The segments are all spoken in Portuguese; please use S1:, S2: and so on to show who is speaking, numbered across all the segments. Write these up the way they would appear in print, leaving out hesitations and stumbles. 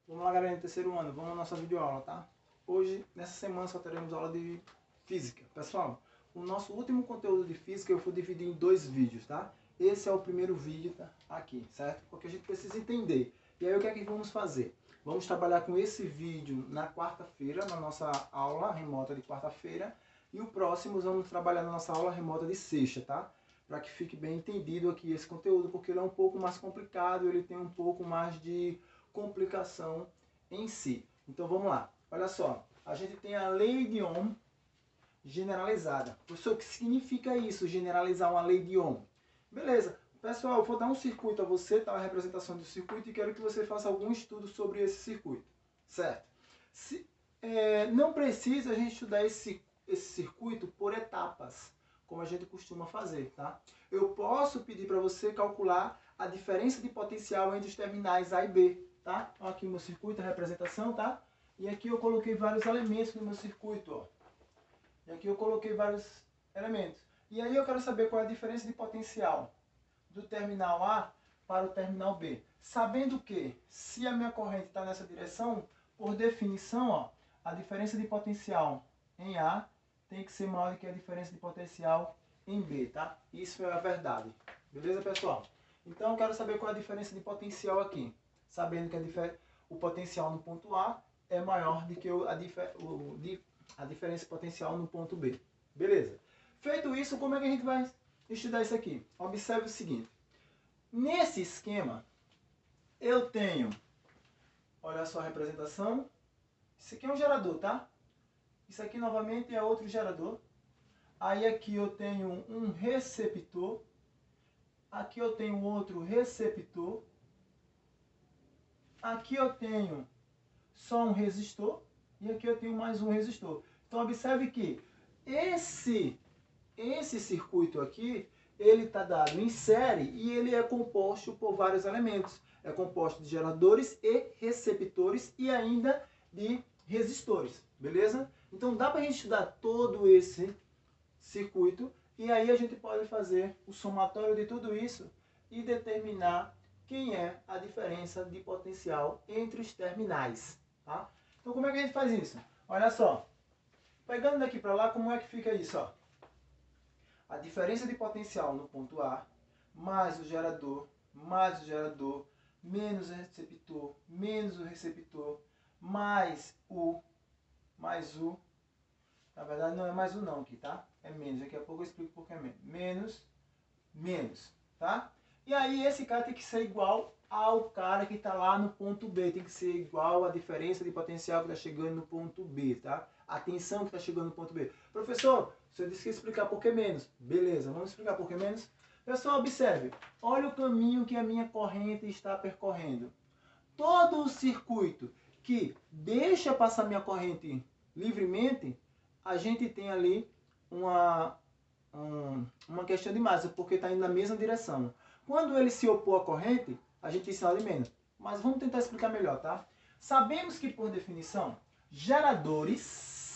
S1: Vamos lá, galera, terceiro ano, vamos à nossa videoaula, tá? Hoje, nessa semana, só teremos aula de física. Pessoal, o nosso último conteúdo de física eu fui dividir em 2 vídeos, tá? Esse é o primeiro vídeo, tá? Aqui, certo? Porque a gente precisa entender. E aí, o que é que vamos fazer? Vamos trabalhar com esse vídeo na quarta-feira, na nossa aula remota de quarta-feira. E o próximo, vamos trabalhar na nossa aula remota de sexta, tá? Para que fique bem entendido aqui esse conteúdo, porque ele é um pouco mais complicado, ele tem um pouco mais de complicação em si. Então vamos lá. Olha só, a gente tem a lei de Ohm generalizada. Professor, o que significa isso, generalizar uma lei de Ohm? Beleza. Pessoal, eu vou dar um circuito a você, tá? A representação do circuito, e quero que você faça algum estudo sobre esse circuito. Certo? Não precisa a gente estudar esse circuito por etapas, como a gente costuma fazer, tá? Eu posso pedir para você calcular a diferença de potencial entre os terminais A e B, tá? Aqui o meu circuito, a representação, tá? E aqui eu coloquei vários elementos no meu circuito, ó. E aqui eu coloquei vários elementos. E aí eu quero saber qual é a diferença de potencial do terminal A para o terminal B. Sabendo que, se a minha corrente está nessa direção, por definição, ó, a diferença de potencial em A tem que ser maior do que a diferença de potencial em B, tá? Isso é a verdade. Beleza, pessoal? Então eu quero saber qual é a diferença de potencial aqui. Sabendo que o potencial no ponto A é maior do que a diferença potencial no ponto B. Beleza? Feito isso, como é que a gente vai estudar isso aqui? Observe o seguinte. Nesse esquema, eu tenho, olha só a representação. Isso aqui é um gerador, tá? Isso aqui novamente é outro gerador. Aí aqui eu tenho um receptor. Aqui eu tenho outro receptor. Aqui eu tenho só um resistor. E aqui eu tenho mais um resistor. Então observe que esse circuito aqui, ele está dado em série e ele é composto por vários elementos. É composto de geradores e receptores e ainda de resistores, beleza? Então dá para a gente estudar todo esse circuito e aí a gente pode fazer o somatório de tudo isso e determinar quem é a diferença de potencial entre os terminais, tá? Então como é que a gente faz isso? Olha só, pegando daqui para lá, como é que fica isso, ó? A diferença de potencial no ponto A, mais o gerador, menos o receptor, mais o, na verdade não é mais o não aqui, tá? É menos, daqui a pouco eu explico porque é menos, menos, tá? E aí esse cara tem que ser igual ao cara que está lá no ponto B, tem que ser igual à diferença de potencial que está chegando no ponto B, tá? A tensão que está chegando no ponto B. Professor, você disse que ia explicar por que menos. Beleza, vamos explicar por que menos? Pessoal, observe. Olha o caminho que a minha corrente está percorrendo. Todo o circuito que deixa passar minha corrente livremente, a gente tem ali uma questão de massa, porque está indo na mesma direção. Quando ele se opor à corrente, a gente tem sinal de menos. Mas vamos tentar explicar melhor, tá? Sabemos que, por definição, geradores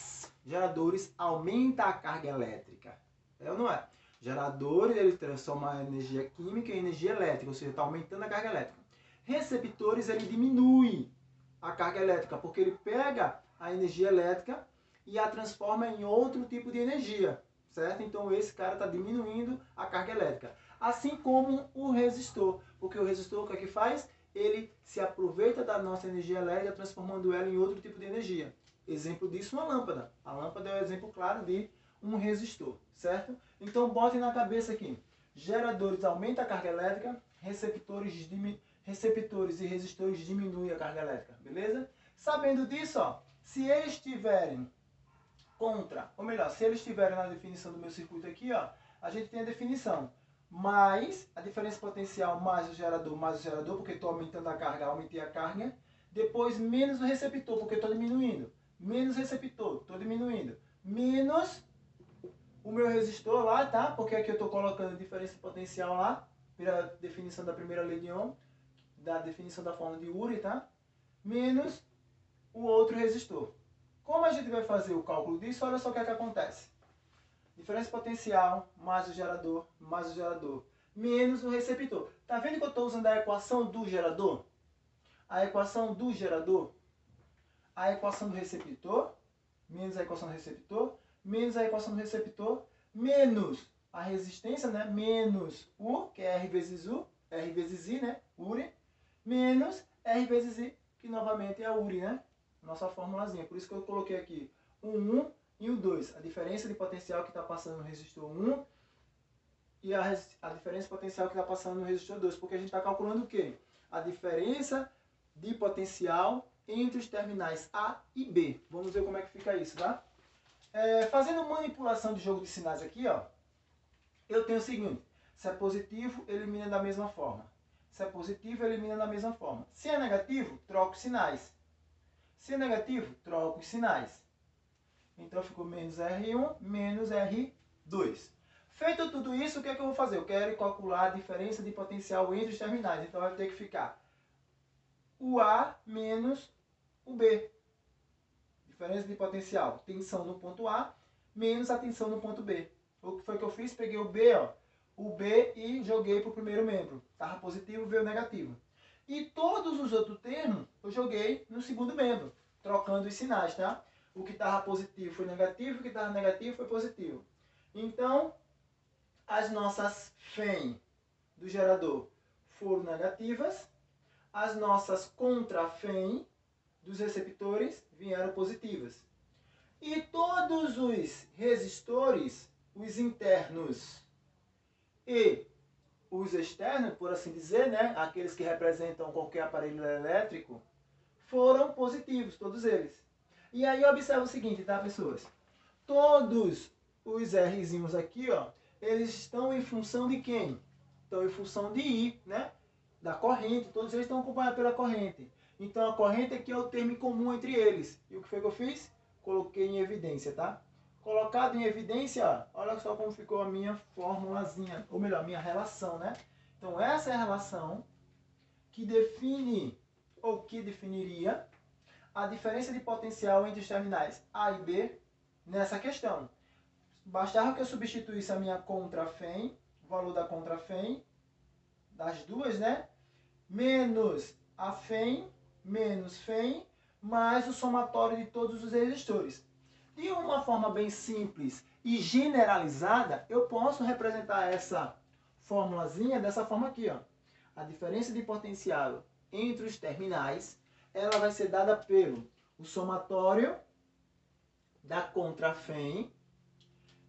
S1: aumentam a carga elétrica. É ou não é? Geradores, ele transforma a energia química em energia elétrica, ou seja, está aumentando a carga elétrica. Receptores, ele diminui a carga elétrica, porque ele pega a energia elétrica e a transforma em outro tipo de energia, certo? Então esse cara está diminuindo a carga elétrica. Assim como o resistor, porque o resistor o que é que faz? Ele se aproveita da nossa energia elétrica, transformando ela em outro tipo de energia. Exemplo disso, uma lâmpada. A lâmpada é um exemplo claro de um resistor, certo? Então botem na cabeça aqui. Geradores aumentam a carga elétrica, receptores e resistores diminuem a carga elétrica, beleza? Sabendo disso, ó, se eles estiverem contra, ou melhor, se eles estiverem na definição do meu circuito aqui, ó, a gente tem a definição mais a diferença potencial mais o gerador, porque estou aumentando a carga, aumentei a carga. Depois menos o receptor, porque estou diminuindo. Menos receptor, estou diminuindo. Menos o meu resistor lá, tá? Porque aqui eu estou colocando a diferença potencial lá, pela definição da primeira lei de Ohm, da definição da fórmula de Uri, tá? Menos o outro resistor. Como a gente vai fazer o cálculo disso? Olha só o que é que acontece. Diferença potencial mais o gerador, menos o receptor. Tá vendo que eu estou usando a equação do gerador? a equação do gerador? A equação do receptor, menos a equação do receptor, menos a equação do receptor, menos a resistência, né? Menos U, que é R vezes U, R vezes I, né? URI, menos R vezes I, que novamente é a URI, né? Nossa formulazinha. Por isso que eu coloquei aqui o 1 e o 2. A diferença de potencial que está passando no resistor 1 e a diferença de potencial que está passando no resistor 2. Porque a gente está calculando o quê? A diferença de potencial entre os terminais A e B. Vamos ver como é que fica isso, tá? Fazendo manipulação de jogo de sinais aqui, ó, eu tenho o seguinte: se é positivo, elimina da mesma forma. Se é positivo, elimina da mesma forma. Se é negativo, troco os sinais. Se é negativo, troco os sinais. Então ficou menos R1, menos R2. Feito tudo isso, o que é que eu vou fazer? Eu quero calcular a diferença de potencial entre os terminais. Então vai ter que ficar o A menos o B. Diferença de potencial, tensão no ponto A, menos a tensão no ponto B. O que foi que eu fiz? Peguei o B, ó, o B e joguei para o primeiro membro. Estava positivo, veio negativo. E todos os outros termos eu joguei no segundo membro, trocando os sinais, tá? O que estava positivo foi negativo, o que estava negativo foi positivo. Então, as nossas FEM do gerador foram negativas, as nossas contra-FEM dos receptores vieram positivas. E todos os resistores, os internos e os externos, por assim dizer, né, aqueles que representam qualquer aparelho elétrico, foram positivos, todos eles. E aí observa o seguinte, tá, pessoas? Todos os Rzinhos aqui, ó, eles estão em função de quem? Estão em função de I, né? Da corrente, todos eles estão acompanhados pela corrente. Então a corrente aqui é o termo comum entre eles. E o que foi que eu fiz? Coloquei em evidência, tá? Colocado em evidência, ó, olha só como ficou a minha formulazinha, ou melhor, a minha relação, né? Então essa é a relação que define, ou que definiria, a diferença de potencial entre os terminais A e B nessa questão. Bastava que eu substituísse a minha contra-FEM, o valor da contra-FEM, das duas, né? Menos a FEM, menos FEM, mais o somatório de todos os resistores. De uma forma bem simples e generalizada, eu posso representar essa formulazinha dessa forma aqui, ó. A diferença de potencial entre os terminais, ela vai ser dada pelo o somatório da contra-FEM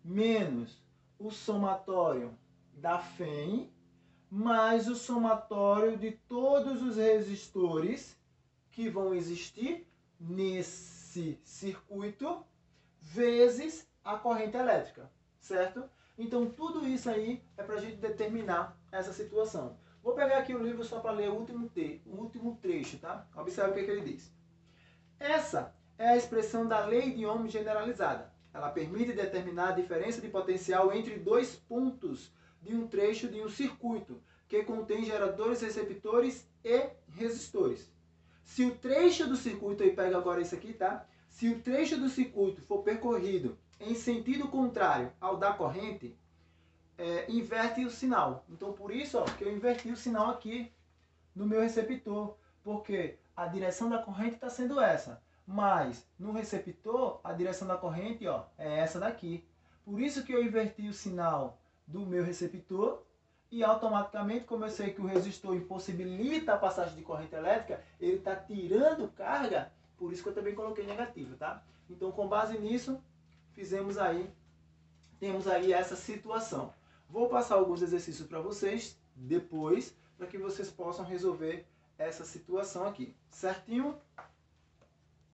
S1: menos o somatório da FEM mais o somatório de todos os resistores que vão existir nesse circuito vezes a corrente elétrica, certo? Então tudo isso aí é para a gente determinar essa situação. Vou pegar aqui o livro só para ler o último trecho, tá? Observe o que ele diz. Essa é a expressão da lei de Ohm generalizada. Ela permite determinar a diferença de potencial entre dois pontos de um trecho de um circuito que contém geradores, receptores e resistores. Se o trecho do circuito, aí pega agora isso aqui, tá? Se o trecho do circuito for percorrido em sentido contrário ao da corrente, inverte o sinal. Então, por isso ó, que eu inverti o sinal aqui no meu receptor, porque a direção da corrente está sendo essa, mas no receptor a direção da corrente ó, é essa daqui. Por isso que eu inverti o sinal do meu receptor e automaticamente, como eu sei que o resistor impossibilita a passagem de corrente elétrica, ele está tirando carga, por isso que eu também coloquei negativo, tá? Então, com base nisso, temos aí essa situação. Vou passar alguns exercícios para vocês depois, para que vocês possam resolver essa situação aqui, certinho?